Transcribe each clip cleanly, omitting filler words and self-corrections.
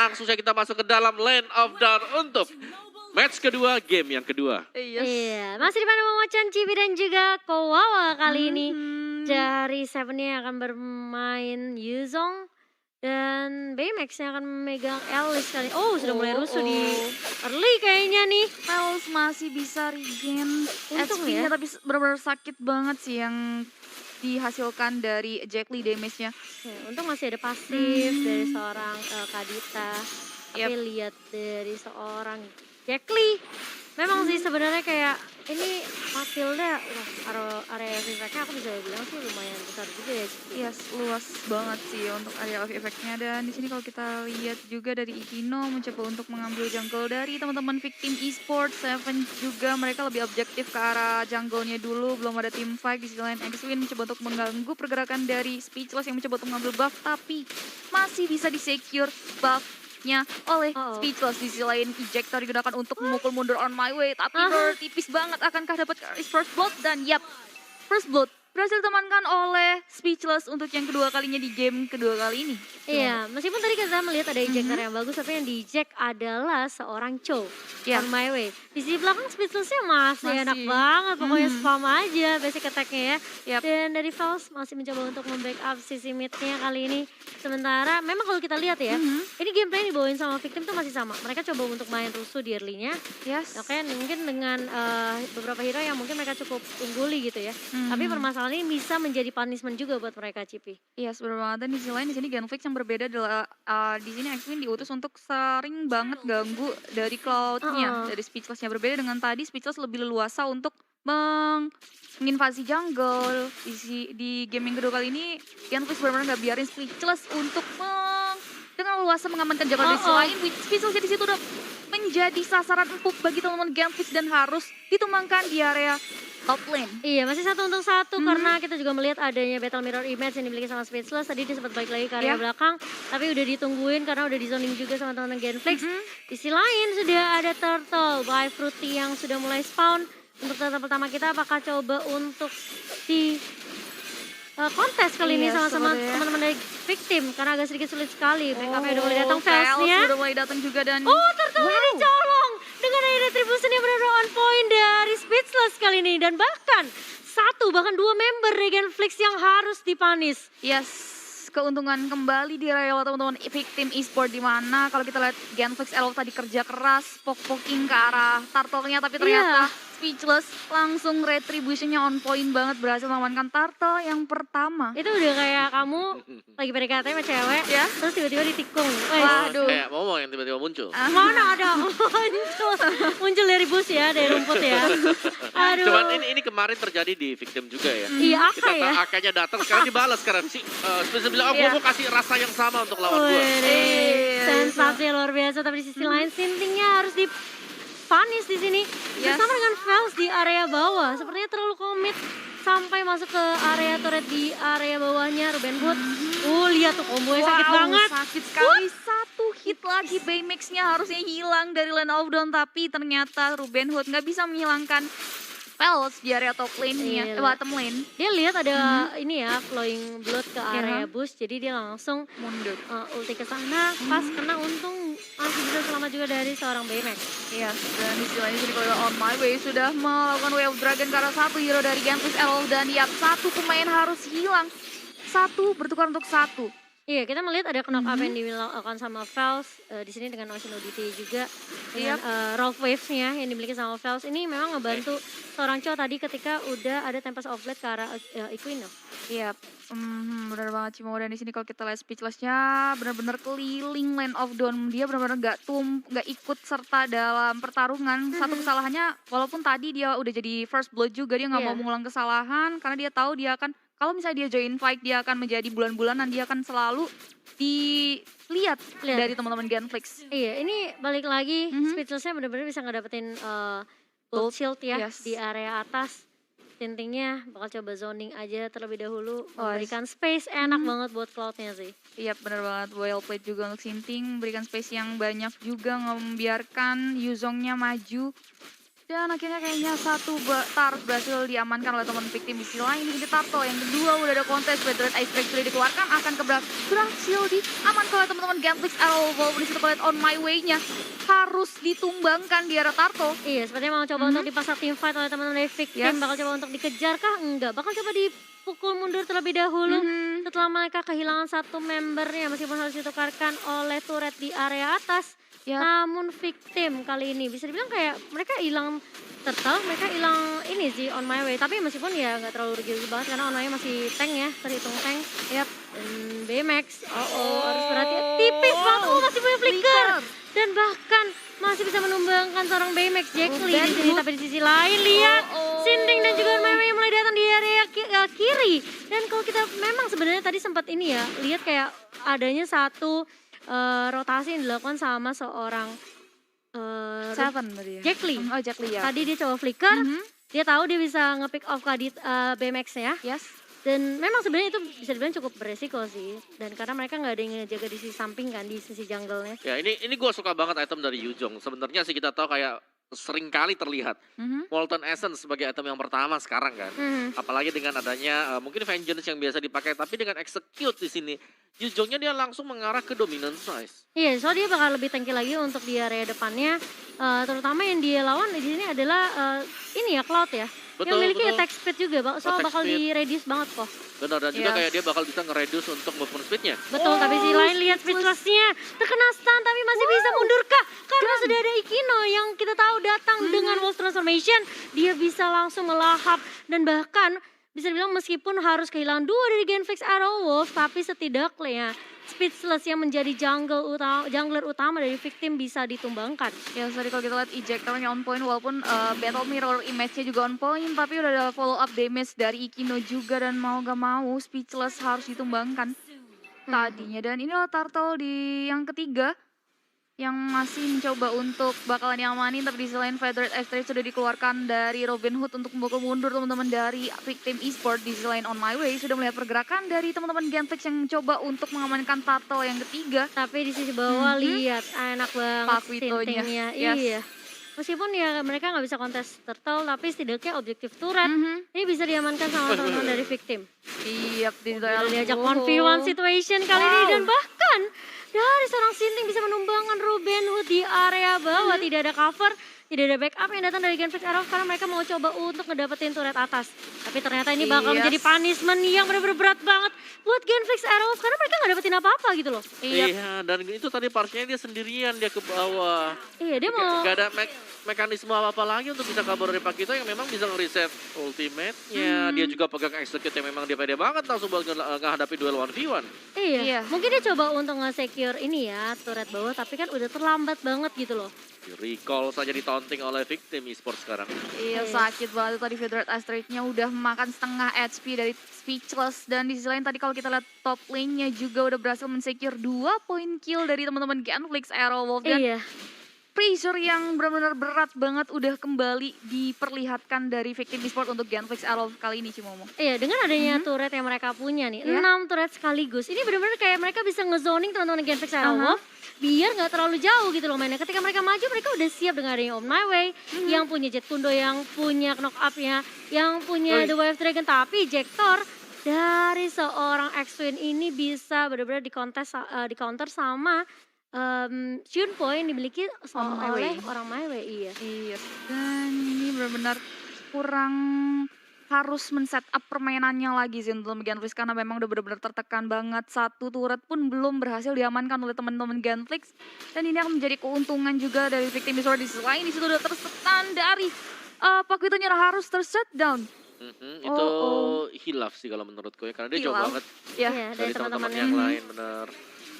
langsung saja kita masuk ke dalam Land of Dawn untuk match kedua, game yang kedua. Iya, masih dipandu Momochan, Chibi dan juga Kowawa kali ini. Dari Seven-nya akan bermain Yuzong dan Baymax yang akan memegang Alice kali. Oh, sudah mulai rusuh di early kayaknya nih. Pels masih bisa regain Untung HP-nya, ya. tapi benar-benar sakit banget sih yang dihasilkan dari Jack Lee damage-nya. Ya, untung masih ada pasif dari seorang Kadita. Tapi lihat dari seorang Jack Lee. Memang sih sebenarnya kayak ini fieldnya, area of effect-nya aku bisa bilang sih lumayan besar juga ya. Yes, luas banget sih untuk area of effect-nya. Dan di sini kalau kita lihat juga dari Ikino mencoba untuk mengambil jungle dari teman-teman victim esports. Seven juga mereka lebih objektif ke arah jungle-nya dulu, belum ada team fight. Di sisi lain X-Win mencoba untuk mengganggu pergerakan dari Speechless yang mencoba untuk mengambil buff, tapi masih bisa di-secure buff-nya oleh Speechless. Di sisi lain ejector digunakan untuk memukul mundur On My Way, tapi tipis banget akankah dapat first blood. Dan first blood berhasil diamankan oleh Speechless untuk yang kedua kalinya di game kedua kali ini. Iya, meskipun tadi kita melihat ada ejector yang bagus, tapi yang di-eject adalah seorang Cho. On My Way. Di sisi belakang Speechless-nya masih enak banget, pokoknya spam aja basic attack-nya ya. Dan dari Fels masih mencoba untuk membackup sisi mid-nya kali ini. Sementara memang kalau kita lihat ya, ini gameplay yang dibawain sama victim tuh masih sama. Mereka coba untuk main rusuh di early-nya. Oke, mungkin dengan beberapa hero yang mungkin mereka cukup ungguli gitu ya. Tapi permasalahan ini bisa menjadi punishment juga buat mereka, Cipi. Iya, sebenarnya banget. Dan di sisi lain di sini Genflix yang berbeda adalah di sini X-Win diutus untuk sering banget ganggu dari cloud-nya, dari Speechless-nya. Berbeda dengan tadi, Speechless lebih leluasa untuk menginvasi jungle. Di game yang kedua kali ini Genflix benar-benar nggak biarin Speechless untuk dengan leluasa mengamankan jungle. Di sisi lain Speechless di situ udah menjadi sasaran empuk bagi teman-teman Genflix dan harus ditumbangkan di area top lane. Iya, masih 1-1 karena kita juga melihat adanya battle mirror image yang dimiliki sama Speechless. Tadi dia sempat balik lagi ke area belakang, tapi udah ditungguin karena udah di zoning juga sama teman-teman Genflix. Di sisi lain sudah ada Turtle by Fruity yang sudah mulai spawn. Untuk turtle pertama kita apakah coba untuk di kontes kali ini sama-sama teman-teman dari victim karena agak sedikit sulit sekali. Backup-nya udah mulai datang, Fels-nya udah mulai datang juga dan Turtle-nya dicolong dengan ada retribution yang benar-benar on point dari Speechless kali ini. Dan bahkan dua member dari Genflix yang harus dipanis. Yes, keuntungan kembali di rela teman-teman victim esport, di mana kalau kita lihat Genflix Elo tadi kerja keras poking ke arah Turtle-nya, tapi ternyata Speechless langsung retribution-nya on point banget, berhasil mengamankan Turtle yang pertama. Itu udah kayak kamu lagi PDKT sama cewek, terus tiba-tiba ditikung. Waduh. Kayak Momo yang tiba-tiba muncul. Mana ada muncul dari bus ya, dari rumput ya. Aduh. Cuman ini kemarin terjadi di victim juga ya. Iya, Aka ya. Akanya datang, sekarang dibalas karena si Speechless bilang, gue mau kasih rasa yang sama untuk lawan gue. Sensasi luar biasa, tapi di sisi lain Sintingnya harus dipanis di sini. Bersama dengan Fels di area bawah, sepertinya terlalu komit sampai masuk ke area turret di area bawahnya Ruben Hood. Lihat tuh kombonya sakit banget. Sakit sekali. Satu hit lagi Baymax-nya harusnya hilang dari Land of Dawn, tapi ternyata Ruben Hood nggak bisa menghilangkan Fels di area top lane-nya, bottom lane. Dia lihat ada ini ya, flowing blood ke area boost, jadi dia langsung mundur. Ulti ke sana, pas kena, untung masih bisa selamat juga dari seorang Baymax. Iya, dan di sisi lain jadi On My Way sudah melakukan Way of Dragon karena satu hero dari Genflix Elo, dan satu pemain harus hilang. Satu bertukar untuk satu. Iya, kita melihat ada knock up yang dilakukan sama Fels di sini dengan Ocean ODT juga dengan Rough Waves-nya yang dimiliki sama Fels. Ini memang ngebantu seorang Cho tadi ketika udah ada Tempest of Blade ke arah Equino. Iya, benar banget Cimo. Dan di sini kalau kita lihat Speechless-nya benar-benar keliling Land of Dawn. Dia benar-benar nggak ikut serta dalam pertarungan. Satu kesalahannya, walaupun tadi dia udah jadi first blood juga, dia nggak mau mengulang kesalahan karena dia tahu dia akan, kalau misalnya dia join fight, dia akan menjadi bulan-bulanan, dia akan selalu dilihat dari teman-teman Genflix. Iya, ini balik lagi Speechless-nya benar-benar bisa ngedapetin gold shield ya di area atas. Tintingnya bakal coba zoning aja terlebih dahulu, memberikan space enak banget buat Cloud-nya sih. Iya, benar banget. Well played juga untuk Sinting, berikan space yang banyak juga, nggak membiarkan Yuzongnya maju. Dan akhirnya kayaknya satu Tart berhasil diamankan oleh teman victim di sisi lain. Ini Tarto yang kedua udah ada kontes Federate Ice Break sudah dikeluarkan akan berhasil diamankan oleh teman-teman Genflix Arrow. Walaupun disitu kalian on my way-nya harus ditumbangkan di arah Tarto. Iya, sepertinya mau coba untuk dipasang team fight oleh teman-teman dari victim. Bakal coba untuk dikejar kah? Enggak, bakal coba dipukul mundur terlebih dahulu. Setelah mereka kehilangan satu membernya meskipun harus ditukarkan oleh turret di area atas. Namun victim kali ini bisa dibilang kayak mereka hilang turtle, mereka hilang ini sih on my way. Tapi meskipun ya nggak terlalu rugi banget karena on my way masih tank ya, terhitung tank. Dan BMX, harus berhati-hati. Tipis banget, masih punya flicker. Dan bahkan masih bisa menumbangkan seorang BMX Jack Lee di sini. Tapi di sisi lain lihat Sinding dan juga on my way mulai datang di area kiri. Dan kalau kita memang sebenarnya tadi sempat ini ya, lihat kayak adanya satu rotasi yang dilakukan sama seorang Seven tadi ya? Jack Lee. Oh Jack Lee ya. Tadi dia coba flicker, dia tahu dia bisa nge-pick off Kadit BMX-nya. Yes. Dan memang sebenarnya itu bisa dibilang cukup beresiko sih. Dan karena mereka nggak ada yang ngejaga di sisi samping kan, di sisi jungle-nya. Ya ini gue suka banget item dari Yujong. Sebenarnya sih kita tahu kayak sering kali terlihat Molten Essence sebagai item yang pertama sekarang kan. Apalagi dengan adanya mungkin Vengeance yang biasa dipakai, tapi dengan execute di sini Yujongnya dia langsung mengarah ke dominant size. Iya, so dia bakal lebih tanky lagi untuk di area depannya. Terutama yang dia lawan di sini adalah ini ya Cloud ya. Yang memiliki attack speed juga, so bakal di-reduce banget kok. Benar, dan juga kayak dia bakal bisa nge-reduce untuk movement speednya. Betul, tapi si lain lihat speechless-nya terkena stun tapi masih bisa mundur kah? Karena sudah ada Ikino yang kita tahu datang dengan Wolf Transformation. Dia bisa langsung melahap dan bahkan bisa dibilang meskipun harus kehilangan 2 dari Genflix Arrow Wolf, tapi setidaknya Speechless yang menjadi jungler utama dari victim bisa ditumbangkan. Ya sorry kalau kita lihat ejectornya on point walaupun battle mirror image-nya juga on point, tapi udah ada follow up damage dari Ikino juga dan mau gak mau Speechless harus ditumbangkan tadinya. Dan inilah Turtle di yang ketiga yang masih mencoba untuk bakalan diamanin, tapi di selain Federate F3 sudah dikeluarkan dari Robin Hood untuk memukul mundur teman-teman dari victim esport. Di selain on my way sudah melihat pergerakan dari teman-teman Genflix yang mencoba untuk mengamankan Turtle yang ketiga. Tapi di sisi bawah lihat enak banget stintingnya. Iya. Meskipun ya mereka nggak bisa kontes turtle, tapi setidaknya objektif turret ini bisa diamankan sama teman-teman dari victim. Iya, diajak 1v1 situation kali ini dan bahkan dari seorang Sinting bisa menumbangkan Robin Hood di area bawah. Tidak ada cover, tidak ada backup yang datang dari Genflix Arrow karena mereka mau coba untuk ngedapetin turret atas. Tapi ternyata ini bakal menjadi punishment yang benar-benar berat banget buat Genflix Arrow karena mereka nggak dapetin apa-apa gitu loh. Iya, dan itu tadi parsinya dia sendirian, dia ke bawah. Iya, dia mau... Gak ada mekanisme apa-apa lagi untuk bisa kabur dari Pakito yang memang bisa nge-reset ultimate-nya. Dia juga pegang execute yang memang dia pede banget langsung buat ngehadapi duel 1v1. Iya, mungkin dia coba untuk nge-secure ini ya, turret bawah, tapi kan udah terlambat banget gitu loh. Di recall saja ditaunting oleh victim esports sekarang. Iya, sakit banget tadi Federate Asteroid-nya udah makan setengah HP dari Speechless. Dan di sisi lain tadi kalau kita lihat top lane-nya juga udah berhasil men-secure 2 point kill dari teman-teman Genflix Arrow Wolf. Dan pressure yang benar-benar berat banget udah kembali diperlihatkan dari victim esport untuk Genflix Arrow kali ini Cimomo. Iya, dengan adanya turret yang mereka punya nih, 6 turret sekaligus. Ini benar-benar kayak mereka bisa nge-zoning teman-teman Genflix Arrow biar nggak terlalu jauh gitu loh mainnya. Ketika mereka maju, mereka udah siap dengan adanya On My Way, yang punya Jet Kundo, yang punya knock up-nya, yang punya The Wave Dragon. Tapi Jektor dari seorang X-Twin ini bisa benar-benar di counter sama Shun Point dimiliki oleh orang My Way. Iya. Dan ini benar-benar kurang harus men-set up permainannya lagi sih untuk Genflix karena memang udah benar-benar tertekan banget. Satu turret pun belum berhasil diamankan oleh teman-teman Genflix. Dan ini akan menjadi keuntungan juga dari victim esport. Di selain di situ udah tersetan dari Pakito nyerah harus ter-shutdown. Itu hilaf sih kalau menurutku ya, karena dia jauh banget dari teman-teman yang lain, bener.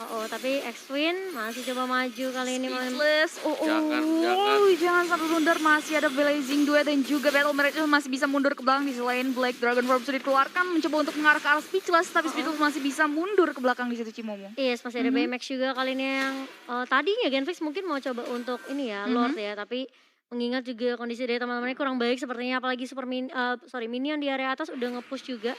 Tapi X-Twin masih coba maju kali ini. Speechless. Jangan sampai blunder. Masih ada Blazing Duet dan juga Battle Mirror masih bisa mundur ke belakang. Di selain Black Dragon Form sudah dikeluarkan mencoba untuk mengarah ke arah Speechless, tapi Speechless masih bisa mundur ke belakang di situ Cimomo. Yes, masih ada BMX juga kali ini yang tadinya Genflix mungkin mau coba untuk ini ya, Lord ya, tapi mengingat juga kondisi dari teman-temannya kurang baik sepertinya, apalagi minion di area atas udah nge-push juga.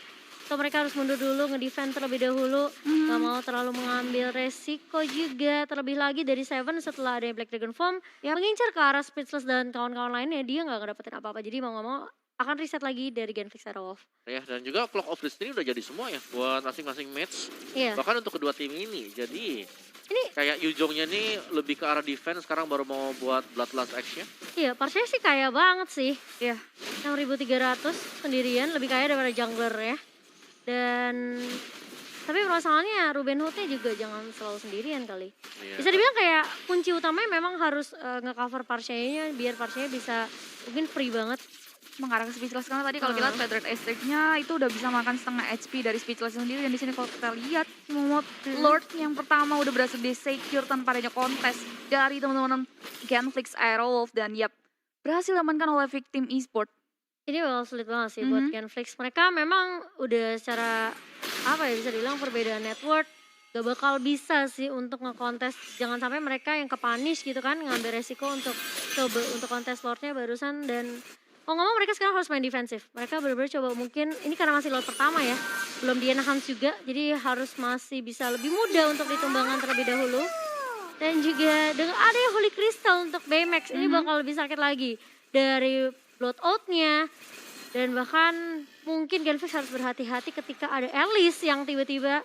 atau mereka harus mundur dulu, ngedefend terlebih dahulu, gak mau terlalu mengambil resiko juga. Terlebih lagi dari Seven setelah ada Black Dragon Form, mengincar ke arah Speechless dan kawan-kawan lainnya, dia gak ngedapetin apa-apa. Jadi mau gak mau akan reset lagi dari Genflix Arrow Wolf. Ya, dan juga Clock of Destiny udah jadi semua ya buat masing-masing match. Iya. Bahkan untuk kedua tim ini. Jadi ini kayak Yuzhongnya nih lebih ke arah defense, sekarang baru mau buat Bloodlust Action. Iya, Parsia sih kaya banget sih. Iya. 6.300 sendirian, lebih kaya daripada jungler ya. Dan tapi permasalahannya Ruben Hood-nya juga jangan selalu sendirian kali. Iya. Bisa dibilang kayak kunci utamanya memang harus nge-cover Parsia-nya biar Parsia bisa mungkin free banget. Mengarah ke Speechless karena tadi kalau kita lihat Federate Aesthetic-nya itu udah bisa makan setengah HP dari Speechless sendiri, dan di sini kalau kita lihat Momot Lord yang pertama udah berhasil di-secure tanpa adanya kontes dari teman-teman Genflix Arrow Wolf, dan berhasil diamankan oleh Victim Esport. Ini bakal sulit banget sih buat Genflix. Mereka memang udah secara apa ya bisa dibilang perbedaan network gak bakal bisa sih untuk ngekontes. Jangan sampai mereka yang kepunish gitu kan ngambil resiko untuk coba untuk kontes Lordnya barusan. Dan kalau ngomong mereka sekarang harus main defensif. Mereka benar-benar coba mungkin ini karena masih Lord pertama ya, belum di enhance juga, jadi harus masih bisa lebih mudah untuk ditumbangkan terlebih dahulu. Dan juga dengan ada yang Holy Crystal untuk Baymax ini bakal lebih sakit lagi dari Blood Out-nya. Dan bahkan mungkin Genflix harus berhati-hati ketika ada Alice yang tiba-tiba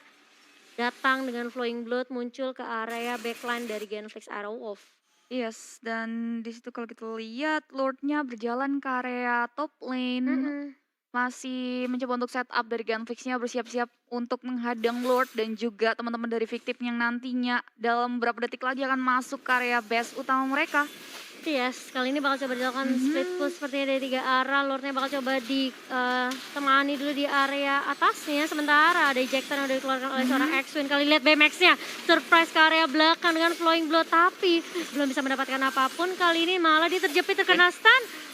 datang dengan Flowing Blood muncul ke area backline dari Genflix Arrow Wolf. Yes, dan di situ kalau kita lihat Lord-nya berjalan ke area top lane. Masih mencoba untuk setup dari Genflix-nya, bersiap-siap untuk menghadang Lord dan juga teman-teman dari Victim yang nantinya dalam beberapa detik lagi akan masuk ke area base utama mereka. Yes, kali ini bakal coba dilakukan split push sepertinya dari 3 arah. Lordnya bakal coba ditemani dulu di area atasnya. Sementara ada ejector yang udah dikeluarkan oleh seorang X-Win. Kali lihat BMX-nya surprise ke area belakang dengan Flowing Blood, tapi belum bisa mendapatkan apapun. Kali ini malah dia terjepit terkena stun.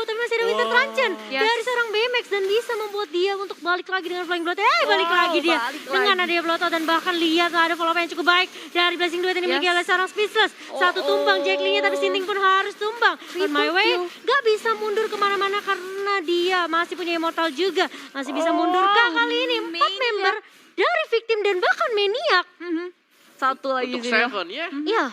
Tapi masih ada Winter Truncheon dari seorang BMX dan bisa membuat dia untuk balik lagi dengan Flowing Blood. Balik lagi dia dengan ada Blood Out, dan bahkan lihat ada follow-up yang cukup baik dari Blessing Duet yang dimiliki oleh seorang Speechless. Satu tumbang Jack Lee-nya, tapi Sinting pun harus tumbang. On My Way gak bisa mundur kemana-mana karena dia masih punya Immortal juga. Masih bisa mundur kali ini 4 member dari Victim dan bahkan Maniac. Satu lagi untuk sih. Seven ya. Iya.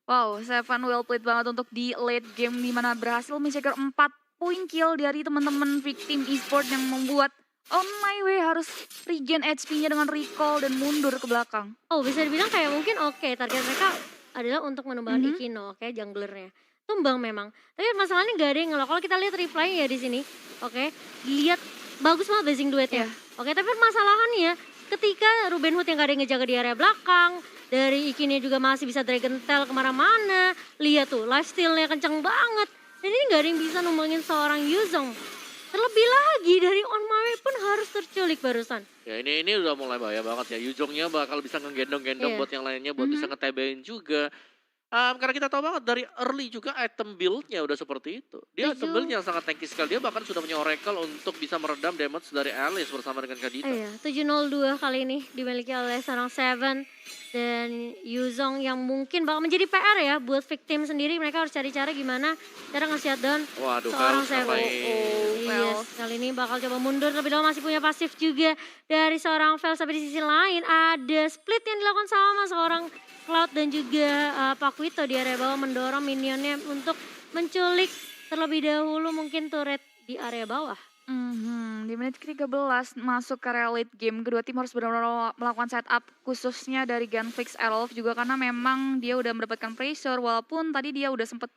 Wow, Seven well played banget untuk di late game di mana berhasil men-secure 4 poin kill dari teman-teman Victim Esport yang membuat On My Way harus regen HP-nya dengan recall dan mundur ke belakang. Bisa dibilang kayak mungkin target mereka adalah untuk menumbangkan Ikino, junglernya. Tumbang memang. Tapi masalahnya gak ada yang ngelok. Kalau kita lihat reply ya di sini, lihat bagus banget Blessing Duetnya. Tapi masalahannya ketika Ruben Hood yang gak ada yang ngejaga di area belakang, dari Ikinnya juga masih bisa Dragon Tail kemana-mana. Lihat tuh, lifesteal-nya kenceng banget. Dan ini gak ada yang bisa numbangin seorang Yuzhong. Terlebih lagi dari On My Way pun harus terculik barusan. Ya ini udah mulai bahaya banget ya. Yuzhongnya bakal bisa ngegendong-gendong buat yang lainnya, buat bisa ngetebein juga. Karena kita tahu banget dari early juga item build-nya udah seperti itu. Dia item build yang sangat tanky sekali. Dia bahkan sudah punya Oracle untuk bisa meredam damage dari Alice bersama dengan Kadita. 702 kali ini dimiliki oleh seorang Seven. Dan Yuzhong yang mungkin bakal menjadi PR ya buat Victim sendiri. Mereka harus cari cara gimana cara nge-shutdown seorang Seven. Yes, kali ini bakal coba mundur lebih dahulu, masih punya pasif juga dari seorang Vel. Sampai di sisi lain ada split yang dilakukan sama seorang Cloud dan juga Pakuito di area bawah mendorong minionnya untuk menculik terlebih dahulu mungkin turret di area bawah. Di menit ke-13 masuk ke area late game, kedua tim harus benar-benar melakukan setup khususnya dari Genflix Arrow Wolf juga karena memang dia udah mendapatkan pressure walaupun tadi dia udah sempet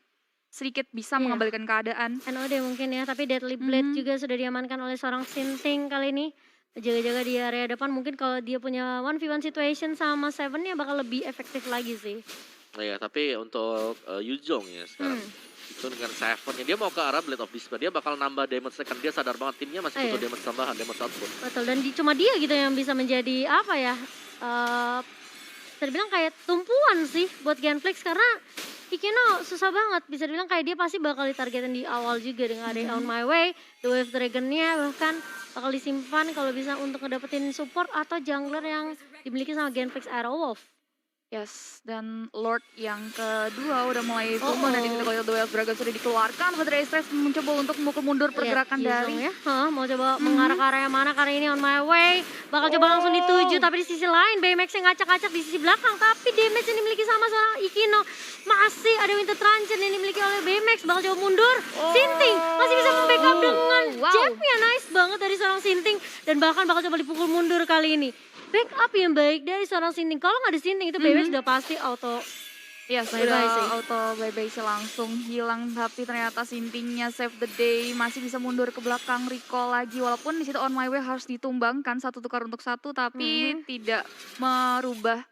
sedikit bisa mengembalikan keadaan. NOD mungkin ya, tapi Deadly Blade juga sudah diamankan oleh seorang Sinting kali ini. Jaga-jaga di area depan, mungkin kalau dia punya 1v1 situation sama Seven-nya bakal lebih efektif lagi sih. Tapi untuk Yuzhong ya sekarang itu dengan Seven-nya dia mau ke arah Blade of Despair, dia bakal nambah damage second. Dia sadar banget timnya masih butuh damage tambahan, damage output. Betul, dan cuma dia gitu yang bisa menjadi apa ya, bisa dibilang kayak tumpuan sih buat Genflix karena Ikino susah banget. Bisa dibilang kayak dia pasti bakal ditargetin di awal juga dengan ada On My Way, The Wave Dragon-nya bahkan bakal disimpan kalau bisa untuk ngedapetin support atau jungler yang dimiliki sama Genflix Arrow Wolf. Yes, dan Lord yang kedua udah mulai tumbang dan titik The Wild Dragon sudah dikeluarkan. Federer Strikes mencoba untuk memukul mundur pergerakan dari ya. Mau coba mengarah ke area mana kali ini on my way. Bakal coba langsung dituju tapi di sisi lain Baymax-nya ngacak-ngacak di sisi belakang. Tapi damage yang dimiliki sama seorang Ikino. Masih ada Winter Truncheon yang dimiliki oleh Baymax. Bakal coba mundur. Sinting masih bisa membackup dengan jab-nya. Nice banget dari seorang Sinting. Dan bahkan bakal coba dipukul mundur kali ini. Backup yang baik dari seorang Sinting. Kalau nggak ada Sinting itu Baymax sudah pasti auto. Ya, sudah auto bye-bye langsung hilang, tapi ternyata Sintingnya save the day, masih bisa mundur ke belakang, recall lagi. Walaupun di situ on my way harus ditumbangkan satu tukar untuk satu, tapi tidak merubah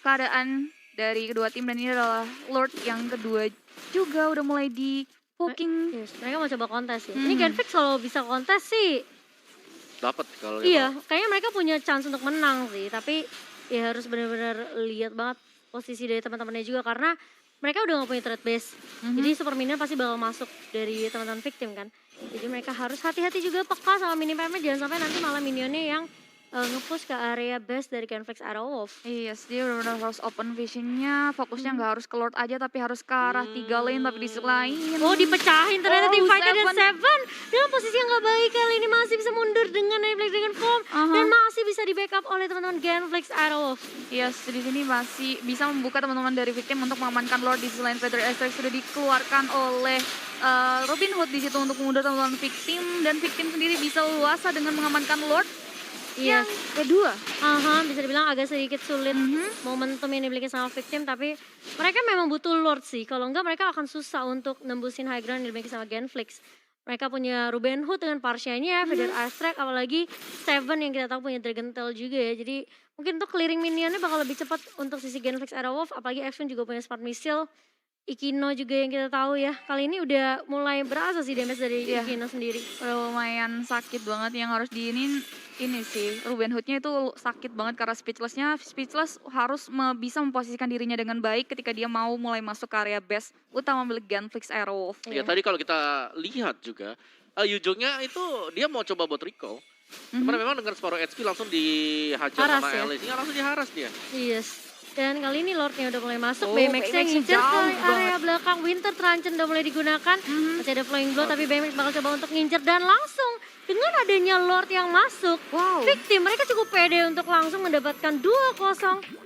keadaan dari kedua tim. Dan ini adalah Lord yang kedua juga udah mulai di poking. Yes, mereka mau coba kontes ya. Ini Genfix kalau bisa kontes sih. Dapat kalau iya, kayaknya mereka punya chance untuk menang sih, tapi ya harus benar-benar lihat banget posisi dari teman-temannya juga karena mereka udah nggak punya trade base. Jadi super minion pasti bakal masuk dari teman-teman victim kan. Jadi mereka harus hati-hati juga peka sama mini PM-nya, jangan sampai nanti malah minionnya yang nge-push ke area base dari Genfix Arrow Wolf. Yes, dia benar-benar harus open visionnya, fokusnya nggak harus ke Lord aja tapi harus ke arah 3 lane tapi di sisi lain. Oh dipecahin ternyata tim fighter dan Seven dengan posisi yang nggak baik kali ini masih bisa mundur dengan Black Dragon Form dan masih bisa di backup oleh teman-teman Genflix Arrow Wolf. Yes, di sini masih bisa membuka teman-teman dari victim untuk mengamankan Lord. Di sisi lain Federer Strikes sudah dikeluarkan oleh Robin Hood di situ untuk mengundur teman-teman victim, dan victim sendiri bisa luasa dengan mengamankan Lord. Yang kedua, bisa dibilang agak sedikit sulit momentum yang dimiliki sama victim, tapi mereka memang butuh Lord sih. Kalau enggak mereka akan susah untuk nembusin high ground yang dimiliki sama Genflix. Mereka punya Ruben Hood dengan Parsianya, Federer Astrek, apalagi Seven yang kita tahu punya Dragon Tail juga ya. Jadi mungkin untuk clearing minionnya bakal lebih cepat untuk sisi Genflix Aerowolf, apalagi X-Wing juga punya Smart Missile. Ikino juga yang kita tahu ya, kali ini udah mulai berasa sih damage dari Ikino sendiri. Udah lumayan sakit banget yang harus ini sih, Ruben Hood-nya itu sakit banget karena Speechless harus bisa memposisikan dirinya dengan baik ketika dia mau mulai masuk ke area base utama milik Genflix Aerowolf. Ya tadi kalau kita lihat juga, Yujongnya itu dia mau coba buat recall. Karena memang dengan Sparrow HP langsung dihajar sama Alice, langsung diharas dia. Yes. Dan kali ini Lordnya udah mulai masuk, Baymax-nya ngincer ke area belakang, Winter Truncheon udah mulai digunakan. Masih ada Flowing Blow tapi Baymax bakal coba untuk ngincer dan langsung dengan adanya Lord yang masuk, victim mereka cukup pede untuk langsung mendapatkan 2-0.